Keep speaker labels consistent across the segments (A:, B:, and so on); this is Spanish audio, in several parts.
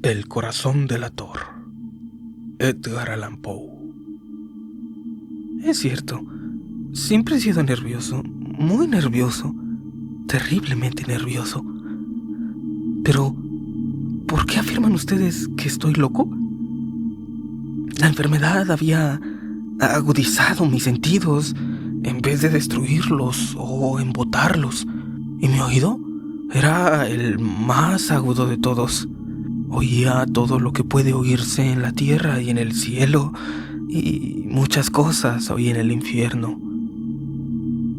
A: El corazón delator. Edgar Allan Poe. Es cierto, siempre he sido nervioso, muy nervioso, terriblemente nervioso. Pero, ¿por qué afirman ustedes que estoy loco? La enfermedad había agudizado mis sentidos en vez de destruirlos o embotarlos, y mi oído era el más agudo de todos. Oía todo lo que puede oírse en la tierra y en el cielo, y muchas cosas oí en el infierno.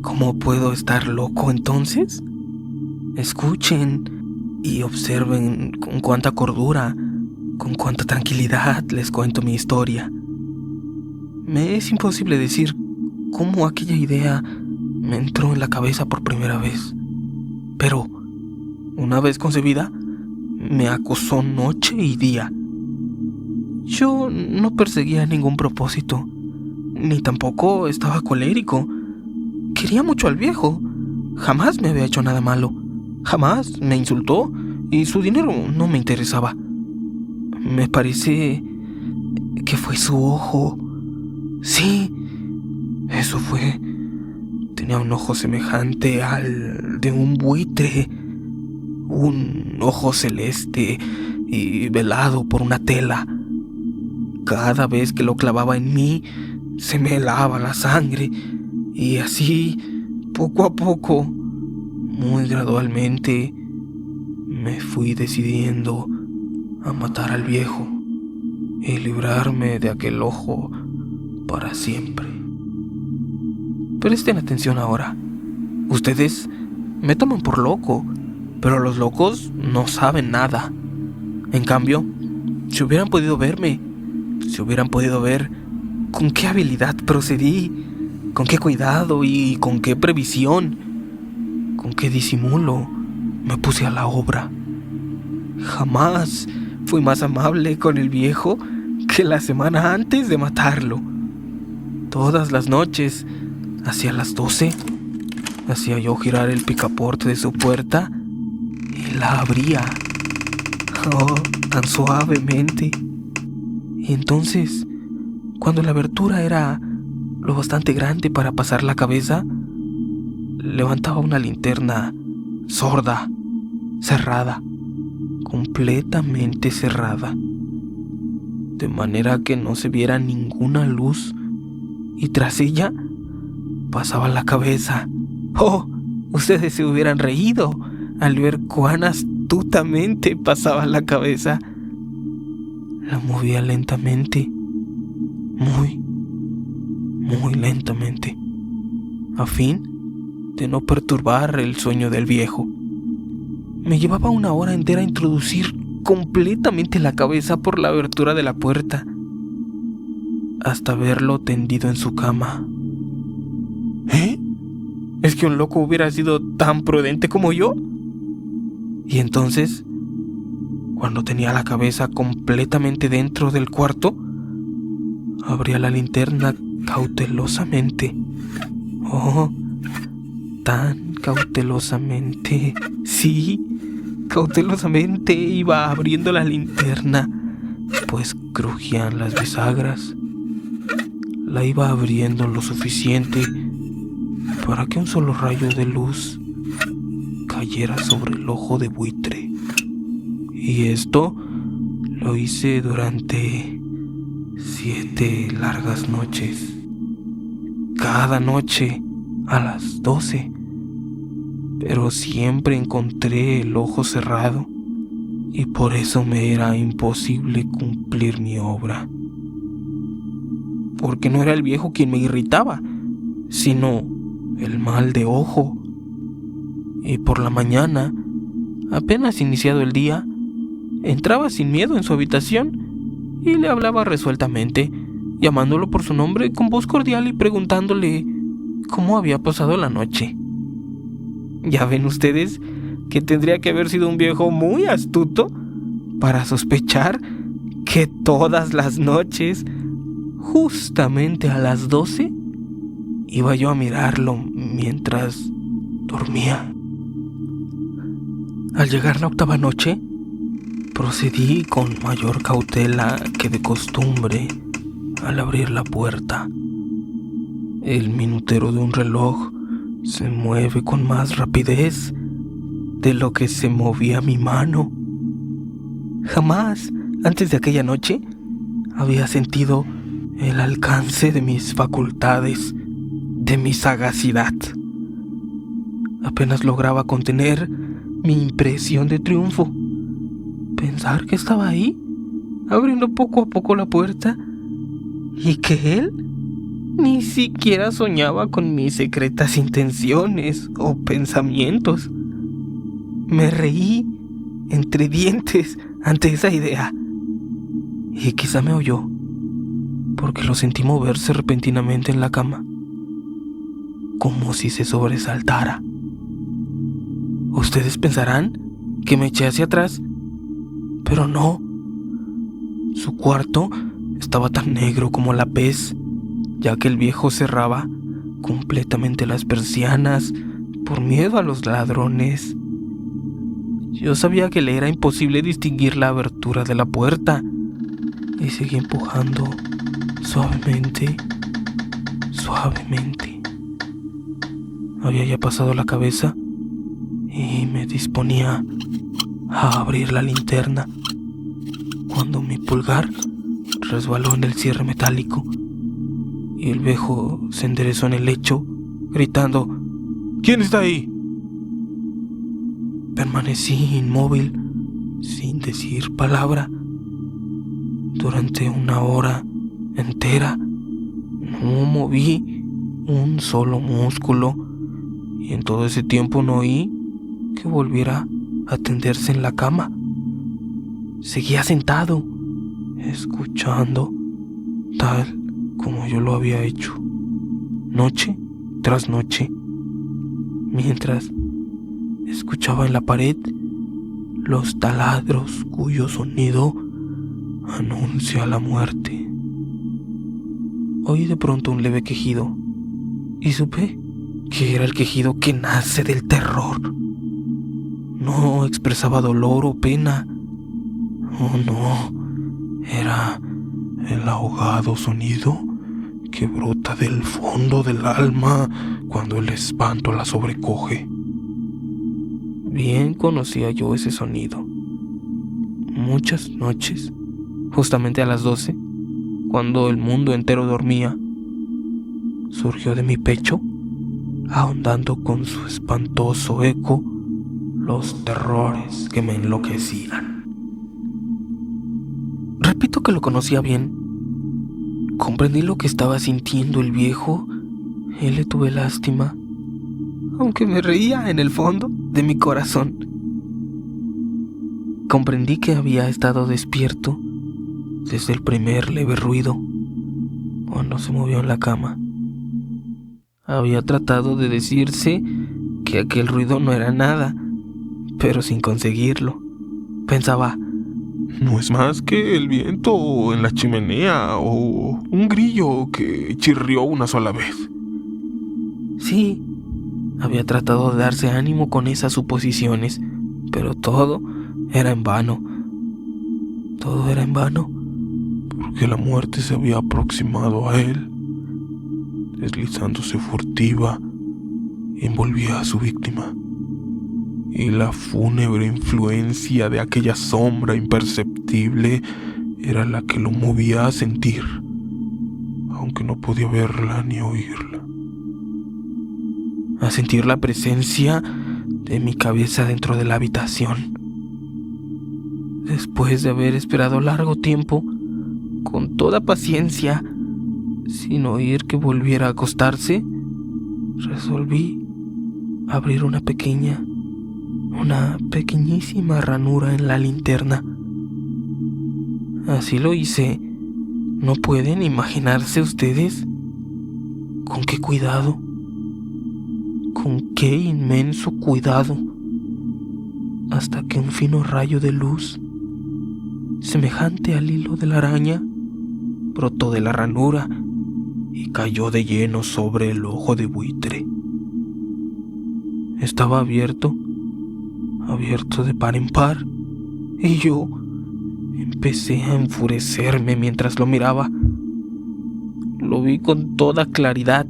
A: ¿Cómo puedo estar loco entonces? Escuchen y observen con cuánta cordura, con cuánta tranquilidad les cuento mi historia. Me es imposible decir cómo aquella idea me entró en la cabeza por primera vez. Pero, una vez concebida, me acosó noche y día. Yo no perseguía ningún propósito, ni tampoco estaba colérico. Quería mucho al viejo. Jamás me había hecho nada malo. Jamás me insultó y su dinero no me interesaba. Me parece que fue su ojo. Sí, eso fue. Tenía un ojo semejante al de un buitre. Un ojo celeste y velado por una tela. Cada vez que lo clavaba en mí, se me helaba la sangre. Y así, poco a poco, muy gradualmente, me fui decidiendo a matar al viejo y librarme de aquel ojo para siempre. Presten atención ahora. Ustedes me toman por loco, pero los locos no saben nada. En cambio, si hubieran podido verme, si hubieran podido ver con qué habilidad procedí, con qué cuidado y con qué previsión, con qué disimulo me puse a la obra. Jamás fui más amable con el viejo que la semana antes de matarlo. Todas las noches, hacia las 12, hacía yo girar el picaporte de su puerta y la abría, oh, tan suavemente. Y entonces, cuando la abertura era lo bastante grande para pasar la cabeza, levantaba una linterna sorda, cerrada, completamente cerrada, de manera que no se viera ninguna luz, y tras ella pasaba la cabeza. ¡Oh! Ustedes se hubieran reído al ver cuán astutamente pasaba la cabeza. La movía lentamente, muy lentamente, a fin de no perturbar el sueño del viejo. Me llevaba una hora entera introducir completamente la cabeza por la abertura de la puerta, hasta verlo tendido en su cama. ¿Eh? ¿Es que un loco hubiera sido tan prudente como yo? Y entonces, cuando tenía la cabeza completamente dentro del cuarto, abría la linterna cautelosamente. Oh, tan cautelosamente. Sí, cautelosamente iba abriendo la linterna, pues crujían las bisagras. La iba abriendo lo suficiente para que un solo rayo de luz cayera sobre el ojo de buitre. Y esto lo hice durante 7 largas noches. Cada noche a las 12. Pero siempre encontré el ojo cerrado, y por eso me era imposible cumplir mi obra. Porque no era el viejo quien me irritaba, sino el mal de ojo. Y por la mañana, apenas iniciado el día, entraba sin miedo en su habitación y le hablaba resueltamente, llamándolo por su nombre con voz cordial y preguntándole cómo había pasado la noche. Ya ven ustedes que tendría que haber sido un viejo muy astuto para sospechar que todas las noches, justamente a las 12, iba yo a mirarlo mientras dormía. Al llegar la 8ª noche, Procedí con mayor cautela que de costumbre al abrir la puerta. El minutero de un reloj se mueve con más rapidez de lo que se movía mi mano. Jamás, antes de aquella noche, había sentido el alcance de mis facultades, de mi sagacidad. Apenas lograba contener mi impresión de triunfo. Pensar que estaba ahí, abriendo poco a poco la puerta, y que él ni siquiera soñaba con mis secretas intenciones o pensamientos. Me reí entre dientes ante esa idea, y quizá me oyó, porque lo sentí moverse repentinamente en la cama, como si se sobresaltara. Ustedes pensarán que me eché hacia atrás, pero no. Su cuarto estaba tan negro como la pez, ya que el viejo cerraba completamente las persianas por miedo a los ladrones. Yo sabía que le era imposible distinguir la abertura de la puerta y seguí empujando suavemente. Había ya pasado la cabeza y me disponía a abrir la linterna cuando mi pulgar resbaló en el cierre metálico y el viejo se enderezó en el lecho, gritando: ¿Quién está ahí? Permanecí inmóvil, sin decir palabra, durante 1 hora entera. No moví un solo músculo, y en todo ese tiempo no oí que volviera a tenderse en la cama. Seguía sentado, escuchando, tal como yo lo había hecho, noche tras noche, mientras escuchaba en la pared los taladros cuyo sonido anuncia la muerte. Oí de pronto un leve quejido y supe que era el quejido que nace del terror. No expresaba dolor o pena. Oh, no. Era el ahogado sonido que brota del fondo del alma cuando el espanto la sobrecoge. Bien conocía yo ese sonido. Muchas noches, justamente a las 12, cuando el mundo entero dormía, surgió de mi pecho, ahondando con su espantoso eco los terrores que me enloquecían. Repito que lo conocía bien. Comprendí lo que estaba sintiendo el viejo y le tuve lástima, aunque me reía en el fondo de mi corazón. Comprendí que había estado despierto desde el primer leve ruido, cuando se movió en la cama. Había tratado de decirse que aquel ruido no era nada, pero sin conseguirlo. Pensaba:
B: no es más que el viento en la chimenea o un grillo que chirrió una sola vez.
A: Sí, había tratado de darse ánimo con esas suposiciones, pero todo era en vano. Todo era en vano,
B: porque la muerte se había aproximado a él, deslizándose furtiva, envolvía a su víctima, y la fúnebre influencia de aquella sombra imperceptible era la que lo movía a sentir, aunque no podía verla ni oírla.
A: A sentir la presencia de mi cabeza dentro de la habitación. Después de haber esperado largo tiempo, con toda paciencia, sin oír que volviera a acostarse, resolví abrir una pequeñísima ranura en la linterna. Así lo hice. ¿No pueden imaginarse ustedes con qué cuidado, con qué inmenso cuidado, hasta que un fino rayo de luz, semejante al hilo de la araña, brotó de la ranura y cayó de lleno sobre el ojo de buitre? Estaba abierto de par en par, y yo Empecé a enfurecerme mientras lo miraba. Lo vi con toda claridad,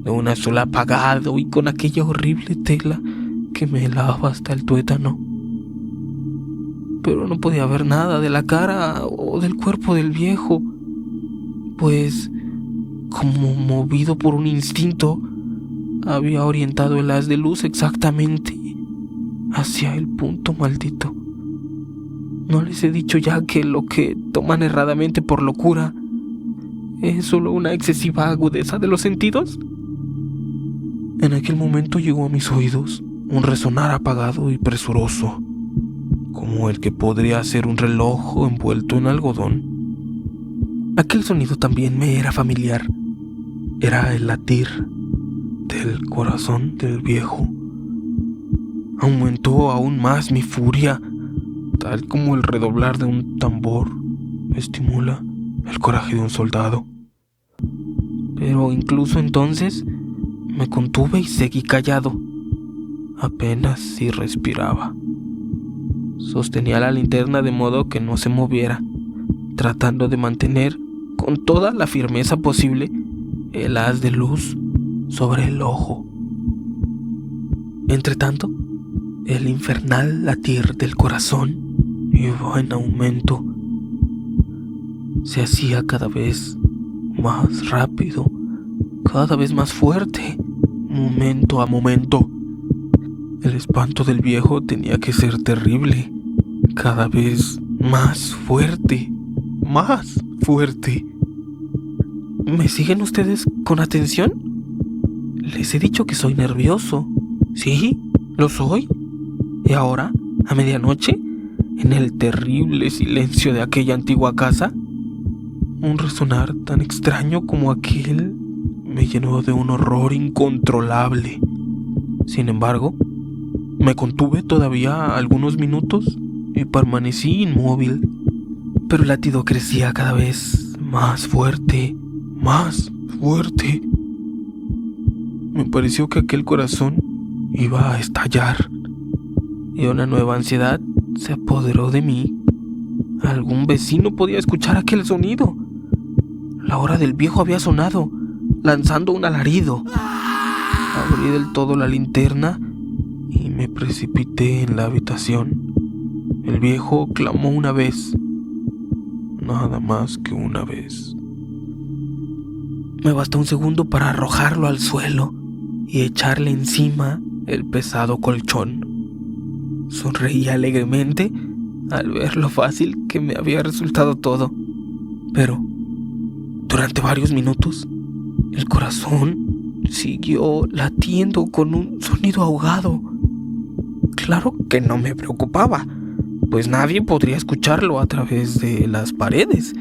A: de una sola apagado y con aquella horrible tela que me helaba hasta el tuétano. Pero no podía ver nada de la cara o del cuerpo del viejo, pues, como movido por un instinto, había orientado el haz de luz exactamente hacia el punto maldito. ¿No les he dicho ya que lo que toman erradamente por locura es solo una excesiva agudeza de los sentidos? En aquel momento llegó a mis oídos un resonar apagado y presuroso, como el que podría ser un reloj envuelto en algodón. Aquel sonido también me era familiar. Era el latir del corazón del viejo. Aumentó aún más mi furia, tal como el redoblar de un tambor estimula el coraje de un soldado. Pero incluso entonces me contuve y seguí callado. Apenas si respiraba. Sostenía la linterna de modo que no se moviera, tratando de mantener con toda la firmeza posible el haz de luz sobre el ojo. Entretanto, el infernal latir del corazón iba en aumento. Se hacía cada vez más rápido, cada vez más fuerte, momento a momento. El espanto del viejo tenía que ser terrible, cada vez más fuerte, más fuerte. ¿Me siguen ustedes con atención? Les he dicho que soy nervioso. Sí, lo soy. Y ahora, a medianoche, en el terrible silencio de aquella antigua casa, un resonar tan extraño como aquel me llenó de un horror incontrolable. Sin embargo, me contuve todavía algunos minutos y permanecí inmóvil, pero el latido crecía cada vez más fuerte, más fuerte. Me pareció que aquel corazón iba a estallar, y una nueva ansiedad se apoderó de mí. Algún vecino podía escuchar aquel sonido. La hora del viejo había sonado, lanzando un alarido. Abrí del todo la linterna y me precipité en la habitación. El viejo clamó una vez, nada más que una vez. Me bastó un segundo para arrojarlo al suelo y echarle encima el pesado colchón. Sonreí alegremente al ver lo fácil que me había resultado todo, pero durante varios minutos el corazón siguió latiendo con un sonido ahogado. Claro que no me preocupaba, pues nadie podría escucharlo a través de las paredes.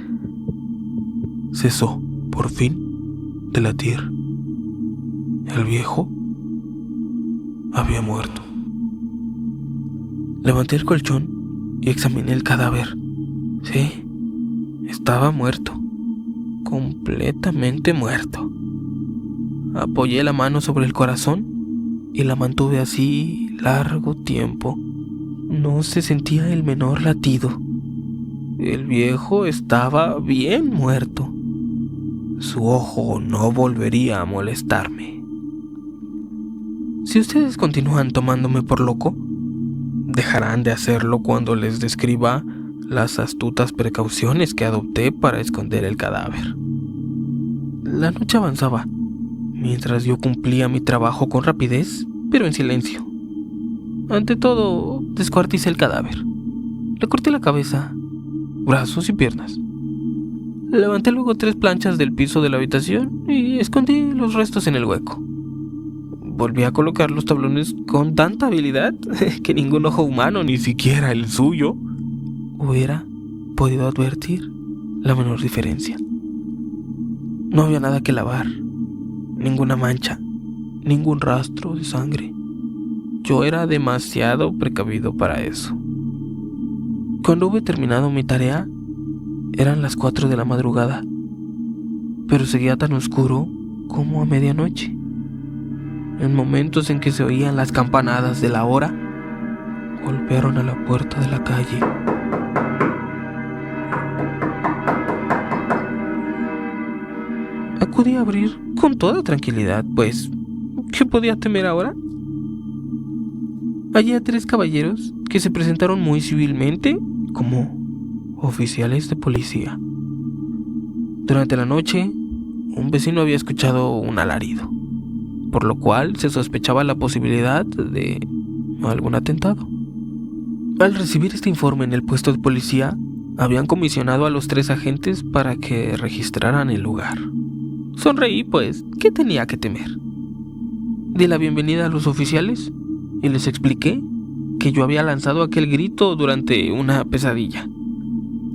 A: Cesó, por fin, de latir. El viejo había muerto. Levanté el colchón y examiné el cadáver. Sí, estaba muerto, completamente muerto. Apoyé la mano sobre el corazón y la mantuve así largo tiempo. No se sentía el menor latido. El viejo estaba bien muerto. Su ojo no volvería a molestarme. Si ustedes continúan tomándome por loco, dejarán de hacerlo cuando les describa las astutas precauciones que adopté para esconder el cadáver. La noche avanzaba, mientras yo cumplía mi trabajo con rapidez, pero en silencio. Ante todo, descuarticé el cadáver. Le corté la cabeza, brazos y piernas. Levanté luego 3 planchas del piso de la habitación y escondí los restos en el hueco. Volví a colocar los tablones con tanta habilidad que ningún ojo humano, ni siquiera el suyo, hubiera podido advertir la menor diferencia. No había nada que lavar, ninguna mancha, ningún rastro de sangre. Yo era demasiado precavido para eso. Cuando hube terminado mi tarea, eran las 4 de la madrugada, pero seguía tan oscuro como a medianoche. En momentos en que se oían las campanadas de la hora, golpearon a la puerta de la calle. podía abrir con toda tranquilidad, pues ¿qué podía temer ahora? Hallé a 3 caballeros que se presentaron muy civilmente como oficiales de policía. Durante la noche, un vecino había escuchado un alarido, por lo cual se sospechaba la posibilidad de algún atentado. Al recibir este informe en el puesto de policía, habían comisionado a los 3 agentes para que registraran el lugar. Sonreí, pues, ¿qué tenía que temer? Di la bienvenida a los oficiales y les expliqué que yo había lanzado aquel grito durante una pesadilla.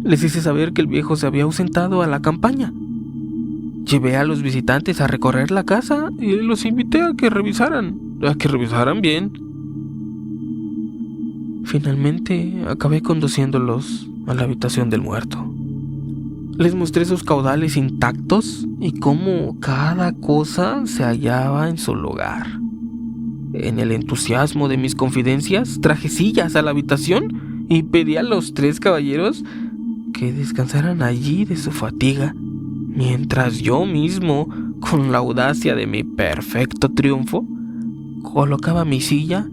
A: Les hice saber que el viejo se había ausentado a la campaña. Llevé a los visitantes a recorrer la casa y los invité a que revisaran bien. Finalmente acabé conduciéndolos a la habitación del muerto. Les mostré sus caudales intactos y cómo cada cosa se hallaba en su lugar. En el entusiasmo de mis confidencias, traje sillas a la habitación y pedí a los 3 caballeros que descansaran allí de su fatiga, mientras yo mismo, con la audacia de mi perfecto triunfo, colocaba mi silla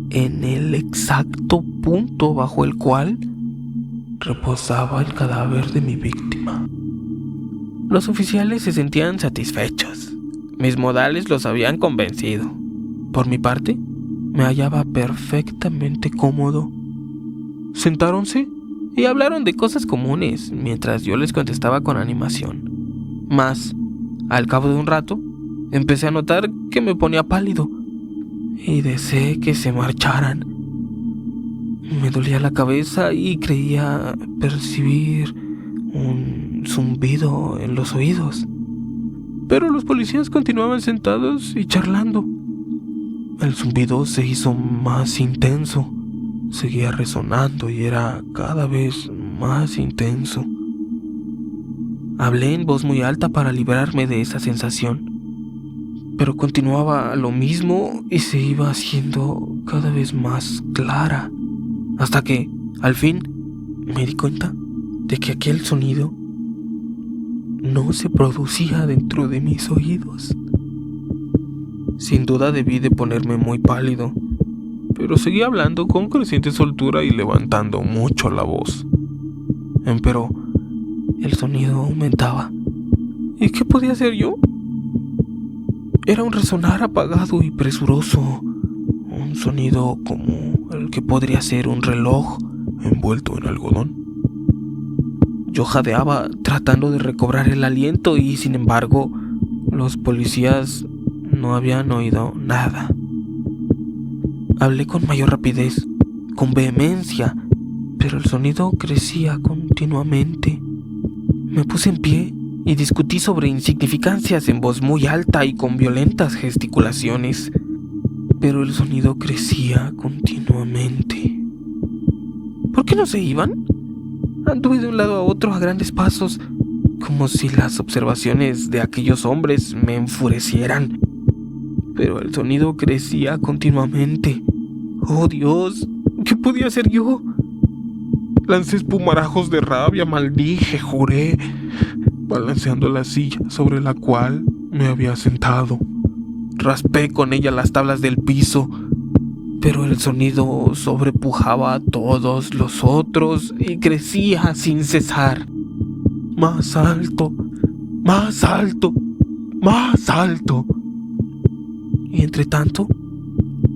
A: en el exacto punto bajo el cual reposaba el cadáver de mi víctima. Los oficiales se sentían satisfechos. Mis modales los habían convencido. Por mi parte, me hallaba perfectamente cómodo. Sentáronse y hablaron de cosas comunes mientras yo les contestaba con animación. Mas, al cabo de un rato, empecé a notar que me ponía pálido y deseé que se marcharan. Me dolía la cabeza y creía percibir un zumbido en los oídos. Pero los policías continuaban sentados y charlando. El zumbido se hizo más intenso, seguía resonando y era cada vez más intenso. Hablé en voz muy alta para librarme de esa sensación, pero continuaba lo mismo y se iba haciendo cada vez más clara, hasta que, al fin, me di cuenta de que aquel sonido no se producía dentro de mis oídos. Sin duda debí de ponerme muy pálido, pero seguí hablando con creciente soltura y levantando mucho la voz. Empero, el sonido aumentaba. ¿Y qué podía hacer yo? Era un resonar apagado y presuroso, un sonido como el que podría ser un reloj envuelto en algodón. Yo jadeaba tratando de recobrar el aliento y, sin embargo, los policías no habían oído nada. Hablé con mayor rapidez, con vehemencia, pero el sonido crecía continuamente. Me puse en pie y discutí sobre insignificancias en voz muy alta y con violentas gesticulaciones, pero el sonido crecía continuamente. ¿Por qué no se iban? Anduve de un lado a otro a grandes pasos, como si las observaciones de aquellos hombres me enfurecieran. Pero el sonido crecía continuamente. ¡Oh, Dios! ¿Qué podía hacer yo? Lancé espumarajos de rabia, maldije, juré, balanceando la silla sobre la cual me había sentado. Raspé con ella las tablas del piso, pero el sonido sobrepujaba a todos los otros y crecía sin cesar. Más alto, más alto, más alto. Y entre tanto,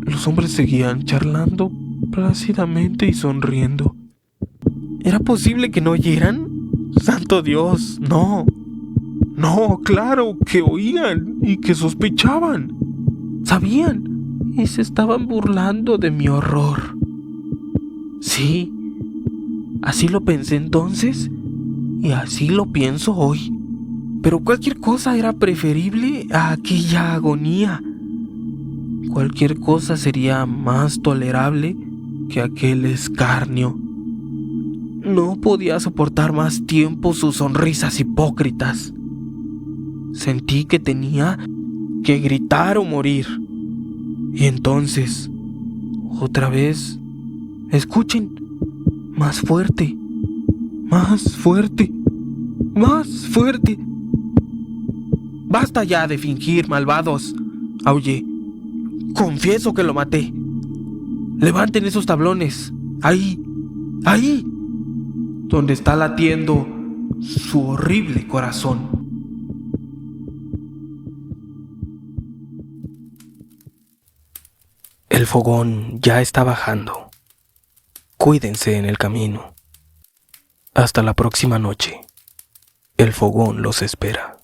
A: los hombres seguían charlando plácidamente y sonriendo. ¿Era posible que no oyeran? ¡Santo Dios! ¡No! ¡No! ¡Claro que oían y que sospechaban! ¡Sabían! Y se estaban burlando de mi horror. Sí, así lo pensé entonces y así lo pienso hoy. Pero cualquier cosa era preferible a aquella agonía. Cualquier cosa sería más tolerable que aquel escarnio. No podía soportar más tiempo sus sonrisas hipócritas. Sentí que tenía que gritar o morir. Y entonces, otra vez, escuchen, más fuerte, más fuerte, más fuerte. Basta ya de fingir, malvados. Aullé. Confieso que lo maté. Levanten esos tablones. Ahí. Ahí. Donde está latiendo su horrible corazón. El fogón ya está bajando. Cuídense en el camino. Hasta la próxima noche. El fogón los espera.